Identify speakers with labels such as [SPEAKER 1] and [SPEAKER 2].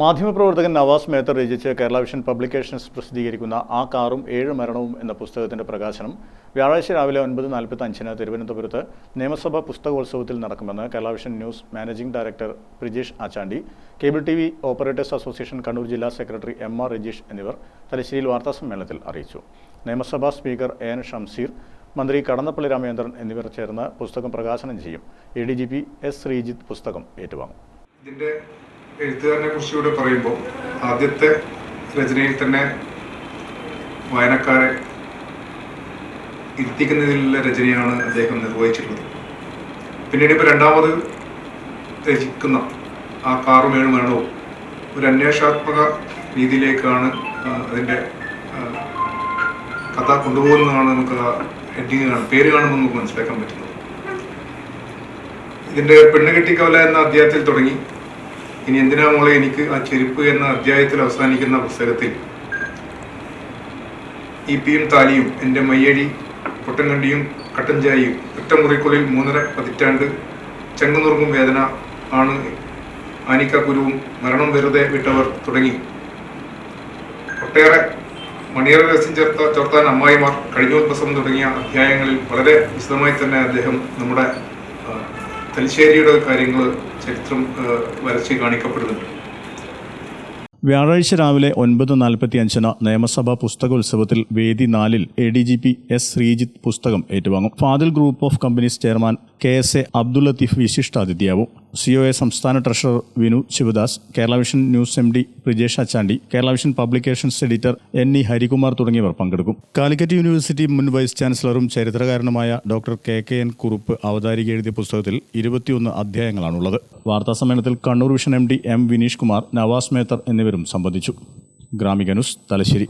[SPEAKER 1] മാധ്യമപ്രവർത്തകൻ നവാസ് മേത്തർ രചിച്ച് Kerala vision publications പ്രസിദ്ധീകരിക്കുന്ന ആ കാറും 7 മരണവും എന്ന പുസ്തകത്തിന്റെ പ്രകാശനം വ്യാഴാഴ്ച രാവിലെ 9:45 തിരുവനന്തപുരത്ത് നിയമസഭാ പുസ്തകോത്സവത്തിൽ നടക്കുമെന്ന് Kerala vision news managing director Prijesh Achandi, cable TV operators association Kannur ജില്ലാ സെക്രട്ടറി MR രജീഷ് എന്നിവർ തലശ്ശേരിയിൽ വാർത്താസമ്മേളനത്തിൽ അറിയിച്ചു. നിയമസഭാ സ്പീക്കർ AN ഷംസീർ, മന്ത്രി കടന്നപ്പള്ളി രാമചന്ദ്രൻ എന്നിവർ ചേർന്ന് പുസ്തകം പ്രകാശനം ചെയ്യും. ADGP S ശ്രീജിത്ത് പുസ്തകം ഏറ്റുവാങ്ങും.
[SPEAKER 2] എഴുത്തുകാരനെ കുറിച്ച് ഇവിടെ പറയുമ്പോൾ ആദ്യത്തെ രചനയിൽ തന്നെ വായനക്കാരെ ഇരുത്തിക്കുന്നതിലുള്ള രചനയാണ് അദ്ദേഹം നിർവഹിച്ചിട്ടുള്ളത്. പിന്നീട് ഇപ്പോൾ രണ്ടാമത് രചിക്കുന്ന ആ കാറും 7 മരണവും ഒരു അന്വേഷണാത്മക രീതിയിലേക്കാണ് അതിൻ്റെ കഥ കൊണ്ടുപോകുന്നതാണ്. നമുക്ക് ഹെഡിങ് പേര് കാണുമ്പോൾ നമുക്ക് മനസ്സിലാക്കാൻ പറ്റുന്നത്. ഇതിൻ്റെ പെണ്ണുകെട്ടിക്കവല എന്ന അധ്യായത്തിൽ തുടങ്ങി ഇനി എന്തിനാ മോളെ എനിക്ക് ആ ചെരുപ്പ് എന്ന അധ്യായത്തിൽ അവസാനിക്കുന്ന പുസ്തകത്തിൽ ഈപ്പിയും താലിയും, എൻ്റെ മയ്യഴി, പൊട്ടൻകണ്ടിയും കട്ടൻചായയും, ഒറ്റമുറിക്കുള്ളിൽ 3.5 പതിറ്റാണ്ട്, ചെങ്ങുനുറുങ്ങും വേദന ആണ്, ആനിക്കക്കുരുവും, മരണം വെറുതെ വിട്ടവർ തുടങ്ങി ഒട്ടേറെ മണിയറ രഹസ്യം ചോർത്താൻ അമ്മായിമാർ, കഴിഞ്ഞോത്സവം തുടങ്ങിയ അധ്യായങ്ങളിൽ വളരെ വിശദമായി തന്നെ അദ്ദേഹം നമ്മുടെ തലശ്ശേരിയുടെ കാര്യങ്ങൾ ചരിത്രം വരച്ച് കാണിക്കപ്പെടുന്നുണ്ട്.
[SPEAKER 1] വ്യാഴാഴ്ച രാവിലെ 9:45 നിയമസഭാ പുസ്തകോത്സവത്തിൽ വേദി 4-ൽ ADGP S ശ്രീജിത്ത് പുസ്തകം ഏറ്റുവാങ്ങും. Fadil group of companies chairman KSA Abdul Latheef വിശിഷ്ടാതിഥിയാവും. COA സംസ്ഥാന treasurer Vinu Sivadas, Kerala vision news MD Prijesh Achandi, Kerala vision publications editor NE Harikumar തുടങ്ങിയവർ പങ്കെടുക്കും. കാലിക്കറ്റ് യൂണിവേഴ്സിറ്റി മുൻ വൈസ് ചാൻസലറും ചരിത്രകാരനുമായ ഡോക്ടർ KKN കുറുപ്പ് അവതാരിക എഴുതിയ പുസ്തകത്തിൽ 21 അധ്യായങ്ങളാണുള്ളത്. വാർത്താസമ്മേളനത്തിൽ Kannur vision MD M Vineesh Kumar, Navas Methar എന്നിവരും സംബന്ധിച്ചു. ഗ്രാമിക ന്യൂസ്, തലശ്ശേരി.